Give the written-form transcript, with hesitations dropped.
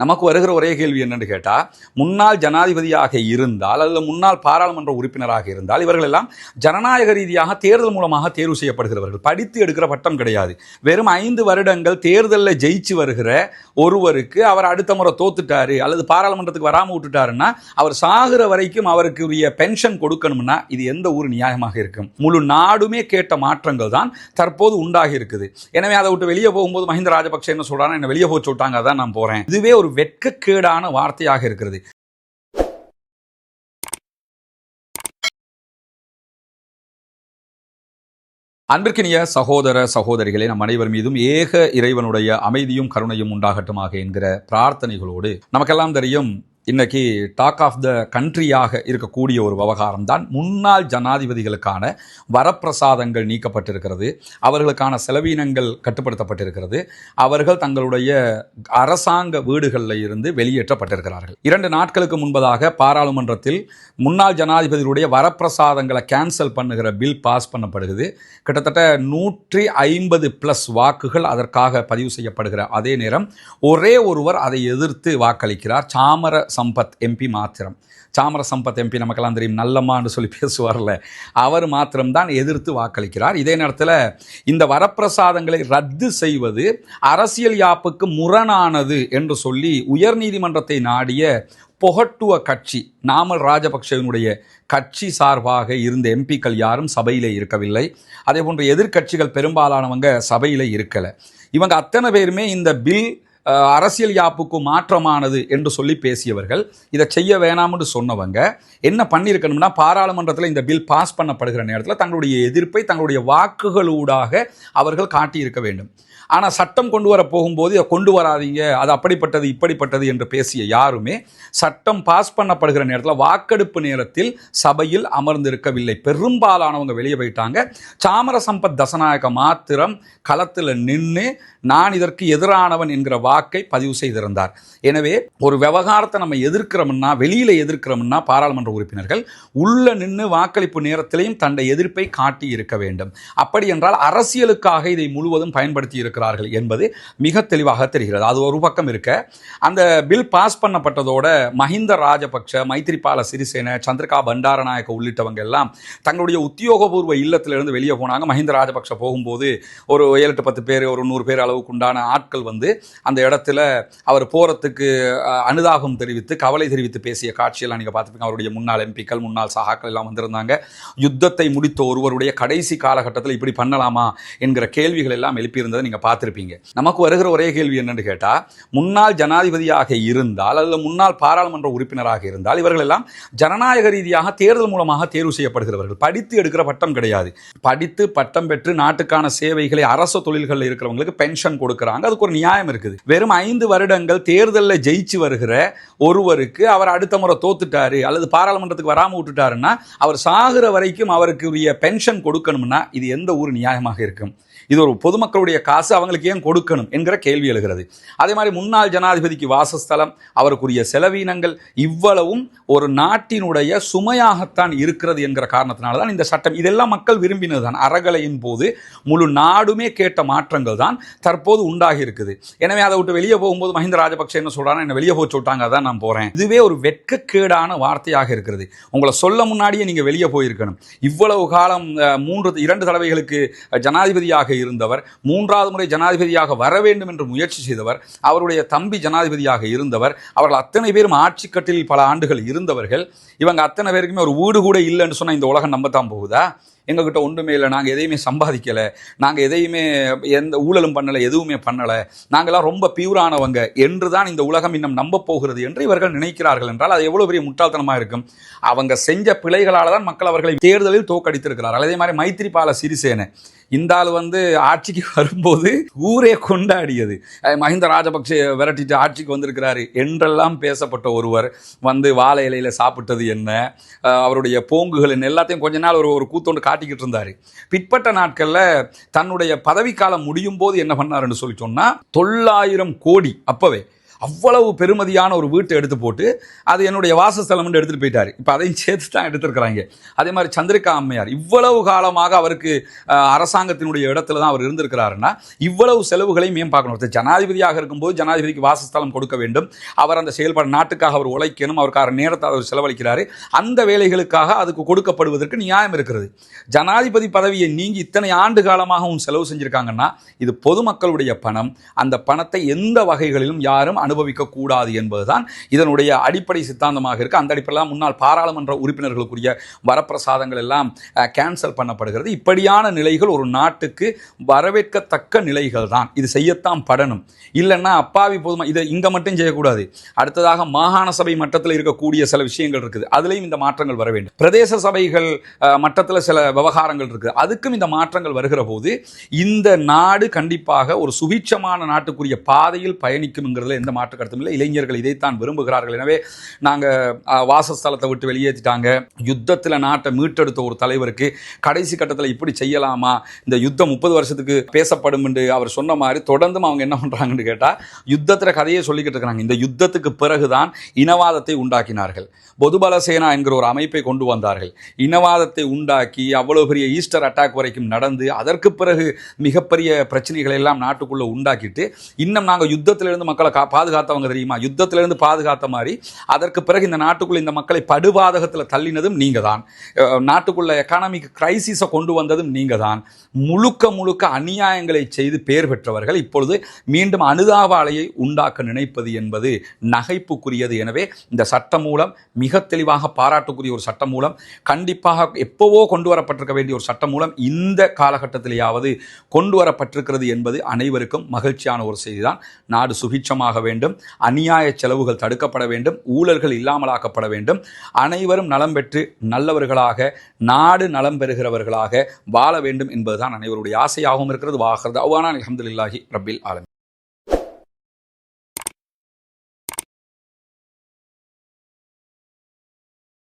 நமக்கு வருகிற ஒரே கேள்வி என்னன்னு கேட்டா, முன்னாள் ஜனாதிபதியாக இருந்தால் அல்லது முன்னாள் பாராளுமன்ற உறுப்பினராக இருந்தால் இவர்கள் எல்லாம் ஜனநாயக ரீதியாக தேர்தல் மூலமாக தேர்வு செய்யப்படுகிறவர்கள். படித்து எடுக்கிற பட்டம் கிடையாது. வெறும் 5 வருடங்கள் தேர்தலில் ஜெயிச்சு வருகிற ஒருவருக்கு அவர் அடுத்த முறை தோத்துட்டாரு அல்லது பாராளுமன்றத்துக்கு வராம விட்டுட்டாருன்னா அவர் சாகிற வரைக்கும் அவருக்கு பென்ஷன் கொடுக்கணும்னா இது எந்த ஒரு நியாயமாக இருக்கும்? முழு நாடுமே கேட்ட மாற்றங்கள் தான் தற்போது உண்டாகி இருக்குது. எனவே அதை விட்டு வெளியே போகும்போது மஹிந்த ராஜபக்ஷ என்ன சொல்றாங்க, என்ன வெளியே போச்சு விட்டாங்க, அதான் நான் போறேன். இதுவே ஒரு வெட்கக்கேடான வார்த்தையாக இருக்கிறது. அன்பிற்கினிய சகோதர சகோதரிகளே, நம் அனைவர் மீதும் ஏக இறைவனுடைய அமைதியும் கருணையும் உண்டாகட்டுமாக என்கிற பிரார்த்தனைகளோடு, நமக்கெல்லாம் தெரியும் இன்னைக்கு டாக் ஆஃப் த கண்ட்ரியாக இருக்கக்கூடிய ஒரு விவகாரம் தான் முன்னாள் ஜனாதிபதிகளுக்கான வரப்பிரசாதங்கள் நீக்கப்பட்டிருக்கிறது. அவர்களுக்கான செலவீனங்கள் கட்டுப்படுத்தப்பட்டிருக்கிறது. அவர்கள் தங்களுடைய அரசாங்க வீடுகளில் இருந்து வெளியேற்றப்பட்டிருக்கிறார்கள். 2 நாட்களுக்கு முன்பதாக பாராளுமன்றத்தில் முன்னாள் ஜனாதிபதிகளுடைய வரப்பிரசாதங்களை கேன்சல் பண்ணுகிற பில் பாஸ் பண்ணப்படுகிறது. கிட்டத்தட்ட 150+ வாக்குகள் அதற்காக பதிவு செய்யப்படுகிற அதே நேரம் ஒரே ஒருவர் அதை எதிர்த்து வாக்களிக்கிறார். சாமர சம்பத் எம்பி மாத்திரம். சாமர சம்பத் எம்பி நமக்கெல்லாம் தெரியும், நல்லம்மான்னு சொல்லி பேசுவார்ல, அவர் மாத்திரம்தான் எதிர்த்து வாக்களிக்கிறார். இதே நேரத்தில் இந்த வரப்பிரசாதங்களை ரத்து செய்வது அரசியல் யாப்புக்கு முரணானது என்று சொல்லி உயர்நீதிமன்றத்தை நாடிய பொகட்டுவ கட்சி நாமல் ராஜபக்சவினுடைய கட்சி சார்பாக இருந்த எம்பிக்கள் யாரும் சபையிலே இருக்கவில்லை. அதே போன்ற எதிர்கட்சிகள் பெரும்பாலானவங்க சபையிலே இருக்கலை. இவங்க அத்தனை பேருமே இந்த பில் அரசியல் யாப்புக்கு மாற்றமானது என்று சொல்லி பேசியவர்கள். இதை செய்ய வேணாம்னு சொன்னவங்க என்ன பண்ணியிருக்கணும்னா, பாராளுமன்றத்தில் இந்த பில் பாஸ் பண்ணப்படுகிற நேரத்தில் தங்களுடைய எதிர்ப்பை தங்களுடைய வாக்குகளூடாக அவர்கள் காட்டியிருக்க வேண்டும். ஆனால் சட்டம் கொண்டு வர போகும்போது இதை கொண்டு வராதீங்க, அது அப்படிப்பட்டது இப்படிப்பட்டது என்று பேசிய யாருமே சட்டம் பாஸ் பண்ணப்படுகிற நேரத்தில் வாக்கெடுப்பு நேரத்தில் சபையில் அமர்ந்திருக்கவில்லை. பெரும்பாலானவங்க வெளியே போயிட்டாங்க. சாமர சம்பத் தசநாயக்க மாத்திரம் களத்தில் நின்று நான் இதற்கு எதிரானவன் என்கிற வாக்கை பதிவு செய்திருந்தார். எனவே ஒரு விவகாரத்தை நம்ம எதிர்க்கிறோம்னா, வெளியில் எதிர்க்கிறோம்னா பாராளுமன்ற உறுப்பினர்கள் உள்ள நின்று வாக்களிப்பு நேரத்திலையும் தன்னுடைய எதிர்ப்பை காட்டி இருக்க வேண்டும். அப்படி என்றால் அரசியலுக்காக இதை முழுவதும் பயன்படுத்தி இருக்கிறார்கள் என்பது மிக தெளிவாக தெரிகிறது. அது ஒரு பக்கம் இருக்க, அந்த பில் பாஸ் பண்ணப்பட்டதோட மஹிந்த ராஜபக்ஷ, மைத்ரிபால சிறிசேன, சந்திரிகா பண்டாரநாயக்க உள்ளிட்டவங்க எல்லாம் தங்களுடைய உத்தியோகபூர்வ இல்லத்திலிருந்து வெளியே போனாங்க. மஹிந்த ராஜபக்ஷ போகும்போது ஒரு 7-10 பேர், ஒரு 100 பேர் அளவுக்கு உண்டான ஆட்கள் வந்து அந்த இடத்துல அவர் போறதுக்கு அனுதாபம் தெரிவித்து கவலை தெரிவித்து பேசிய காட்சியெல்லாம் நீங்கள் பார்த்துருப்பீங்க. அவருடைய முன்னாள் எம்பிக்கள், முன்னாள் சகாக்கள் எல்லாம் வந்திருந்தாங்க. யுத்தத்தை முடித்த ஒருவருடைய கடைசி காலகட்டத்தில் இப்படி பண்ணலாமா என்கிற கேள்விகள் எல்லாம் எழுப்பியிருந்ததை நீங்கள் பார்த்துருப்பீங்க. நமக்கு வருகிற ஒரே கேள்வி என்னன்னு கேட்டால், முன்னாள் ஜனாதிபதியாக இருந்தால் அல்லது முன்னாள் பாராளுமன்ற உறுப்பினராக இருந்தால் இவர்கள் எல்லாம் ஜனநாயக ரீதியாக தேர்தல் மூலமாக தேர்வு செய்யப்படுகிறவர்கள். படித்து எடுக்கிற பட்டம் கிடையாது. படித்து பட்டம் பெற்று நாட்டுக்கான சேவைகளை அரசு தொழில்களில் இருக்கிறவங்களுக்கு பென்ஷன் கொடுக்குறாங்க. அதுக்கு ஒரு நியாயம் இருக்குது. வெறும் 5 வருடங்கள் தேர்தலில் ஜெயிச்சு வருகிற ஒருவருக்கு அவர் அடுத்த முறை தோத்துட்டாரு அல்லது பாராளுமன்றத்துக்கு வராம விட்டுட்டாருன்னா அவர் சாகிற வரைக்கும் அவருக்கு பென்ஷன் கொடுக்கணும்னா இது எந்த ஒரு நியாயமாக இருக்கும்? இது ஒரு பொதுமக்களுடைய காசு, அவங்களுக்கு ஏன் கொடுக்கணும் என்கிற கேள்வி எழுகிறது. அதே மாதிரி முன்னாள் ஜனாதிபதிக்கு வாசஸ்தலம், அவருக்குரிய செலவீனங்கள் இவ்வளவும் ஒரு நாட்டினுடைய சுமையாகத்தான் இருக்கிறது என்கிற காரணத்தினால தான் இந்த சட்டம். இதெல்லாம் மக்கள் விரும்பினதுதான். அறகலையின் போது முழு நாடுமே கேட்ட மாற்றங்கள் தான் தற்போது உண்டாகி இருக்குது. எனவே அதை விட்டு வெளியே போகும்போது மஹிந்த ராஜபக்ஷ என்ன சொல்றாங்க, என்ன வெளியே போச்சு விட்டாங்க, அதான் நான் போறேன். இதுவே ஒரு வெட்கக்கேடான வார்த்தையாக இருக்கிறது. உங்களை சொல்ல முன்னாடியே நீங்க வெளியே போயிருக்கணும். இவ்வளவு காலம் 2 தடவைகளுக்கு ஜனாதிபதியாக இருந்தவர், 3வது முறை ஜனாதிபதியாக வர வேண்டும் என்று முயற்சி செய்தவர், அவருடைய தம்பி ஜனாதிபதியாக இருந்தவர், அவர்கள் அத்தனை பேரும் ஆட்சி கட்டிலில் பல ஆண்டுகள் இருந்தவர்கள். இவங்க அத்தனை பேருக்குமே ஒரு வீடு கூட இல்லைன்னு சொன்னால் இந்த உலகம் நம்பத்தான் போகுதா? எங்ககிட்ட ஒன்றுமே இல்லை, நாங்கள் எதையுமே சம்பாதிக்கலை, நாங்கள் எதையுமே எந்த ஊழலும் பண்ணலை, எதுவுமே பண்ணலை, நாங்கள்லாம் ரொம்ப பியூரானவங்க என்று தான் இந்த உலகம் இன்னும் நம்ப போகிறது என்று இவர்கள் நினைக்கிறார்கள் என்றால் அது எவ்வளோ பெரிய முட்டாள்தனமாக இருக்கும். அவங்க செஞ்ச பிழைகளால் தான் மக்கள் அவர்களை தேர்தலில் தோற்கடித்திருக்கிறார்கள். அதே மாதிரி மைத்ரிபால சிறிசேன இந்த ஆள் வந்து ஆட்சிக்கு வரும்போது ஊரே கொண்டாடியது. மஹிந்த ராஜபக்ஷ விரட்டிட்டு ஆட்சிக்கு வந்திருக்கிறாரு என்றெல்லாம் பேசப்பட்ட ஒருவர் வந்து வாழை இலையில சாப்பிட்டது என்ன, அவருடைய போங்குகள் என்ன, எல்லாத்தையும் கொஞ்ச நாள் ஒரு கூத்தொண்டு காட்டிக்கிட்டு இருந்தார். பிற்பட்ட நாட்களில் தன்னுடைய பதவிக்காலம் முடியும் போது என்ன பண்ணாருன்னு சொல்லி சொன்னால் 900 கோடி அப்பவே அவ்வளவு பெருமதியான ஒரு வீட்டை எடுத்து போட்டு அது என்னுடைய வாசஸ்தலம்னு எடுத்துகிட்டு போயிட்டார். இப்போ அதையும் சேர்த்து தான் எடுத்துருக்கிறாங்க. அதே மாதிரி சந்திரிகா அம்மையார் இவ்வளவு காலமாக அவருக்கு அரசாங்கத்தினுடைய இடத்துல தான் அவர் இருந்திருக்கிறாருன்னா இவ்வளவு செலவுகளையும் ஏன் பார்க்கணும்? ஒருத்தர் ஜனாதிபதியாக இருக்கும்போது ஜனாதிபதிக்கு வாசஸ்தலம் கொடுக்க வேண்டும், அவர் அந்த செயல்பாடு நாட்டுக்காக அவர் உழைக்கணும், அவருக்கான நேரத்தை அவர் செலவழிக்கிறாரு, அந்த வேலைகளுக்காக அதுக்கு கொடுக்கப்படுவதற்கு நியாயம் இருக்கிறது. ஜனாதிபதி பதவியை நீங்கி இத்தனை ஆண்டு காலமாகவும் செலவு செஞ்சிருக்காங்கன்னா இது பொதுமக்களுடைய பணம், அந்த பணத்தை எந்த வகைகளிலும் யாரும் அனுபவிக்க கூடாது என்பதுதான் இதனுடைய அடிப்படை சித்தாந்தமாக இருக்கு. அந்த அடிப்படையில் முன்னாள் பாராளுமன்ற உறுப்பினர்களுக்குரிய வரப்பிரசாதங்கள் எல்லாம் கேன்சல் பண்ணப்படுகிறது. இப்படியான நிலைகள் ஒரு நாட்டுக்கு வரவேற்கத்தக்க நிலைகள் தான். இது செய்யத்தான் படணும். இல்லைன்னா அப்பாவி பொதுமக்கள் இதை இங்கே மட்டும் செய்யக்கூடாது. அடுத்ததாக மாகாண சபை மட்டத்தில் இருக்கக்கூடிய சில விஷயங்கள் இருக்குது, அதுலேயும் இந்த மாற்றங்கள் வர வேண்டும். பிரதேச சபைகள் மட்டத்தில் சில விவகாரங்கள் இருக்குது, அதுக்கும் இந்த மாற்றங்கள் வருகிற போது இந்த நாடு கண்டிப்பாக ஒரு சுபிட்சமான நாட்டுக்குரிய பாதையில் பயணிக்கும்ங்கிறதுல எந்த மாற்று கருத்தும் இல்லை. இளைஞர்கள் இதைத்தான் விரும்புகிறார்கள். எனவே நாங்கள் வாசஸ்தலத்தை விட்டு வெளியேற்றிட்டாங்க, யுத்தத்தில் நாட்டை மீட்டெடுத்த ஒரு தலைவருக்கு கடைசி கட்டத்தில் இப்படி செய்யலாமா, இந்த யுத்தம் 30 வருஷத்துக்கு பேசப்படும் என்று அவர் சொன்ன மாதிரி தொடர்ந்தும் அவங்க என்ன பண்ணுறாங்கன்னு கேட்டால் யுத்தத்தில் கதையை சொல்லிக்கிட்டு இருக்கிறாங்க. இந்த யுத்தத்துக்கு பிறகுதான் இனவாதத்தை உண்டாக்கினார்கள். பொதுபல சேனா என்கிற ஒரு அமைப்பை கொண்டு வந்தார்கள். இனவாதத்தை உண்டாக்கி அவ்வளவு பெரிய ஈஸ்டர் அட்டாக் வரைக்கும் நடந்து அதற்கு பிறகு மிகப்பெரிய பிரச்சனைகளை எல்லாம் நாட்டுக்குள்ளே உண்டாக்கிட்டு இன்னும் நாங்கள் யுத்தத்திலிருந்து மக்களை பாதுகாத்தவங்க தெரியுமா, யுத்தத்திலிருந்து பாதுகாத்த மாதிரி அதற்கு பிறகு இந்த நாட்டுக்குள்ள இந்த மக்களை படுபாதகத்தில் தள்ளினதும் நீங்கள் தான், நாட்டுக்குள்ள எக்கானமிக் கிரைசிஸை கொண்டு வந்ததும் நீங்கள் தான். முழுக்க முழுக்க அநியாயங்களை செய்து பெயர் பெற்றவர்கள் இப்பொழுது மீண்டும் அனுதாப அலையை உண்டாக்க நினைப்பது என்பது நகைப்புக்குரியது. எனவே இந்த சட்டம் மூலம் மிக தெளிவாக பாராட்டுக்குரிய ஒரு சட்டம் மூலம், கண்டிப்பாக எப்போவோ கொண்டு வரப்பட்டிருக்க வேண்டிய ஒரு சட்டம் மூலம் இந்த காலகட்டத்திலேயாவது கொண்டு வரப்பட்டிருக்கிறது என்பது அனைவருக்கும் மகிழ்ச்சியான ஒரு செய்திதான். நாடு சுபிட்சமாக வேண்டும், அநியாய செலவுகள் தடுக்கப்பட வேண்டும், ஊழல்கள் இல்லாமலாக்கப்பட வேண்டும், அனைவரும் நலம் பெற்று நல்லவர்களாக நாடு நலம் பெறுகிறவர்களாக வாழ வேண்டும் என்பதுதான் அனைவருடைய ஆசையாகவும் இருக்கிறது. வாஹர் தஅவானா அல்ஹம்துலில்லாஹி ரப்பில் ஆலமீன்.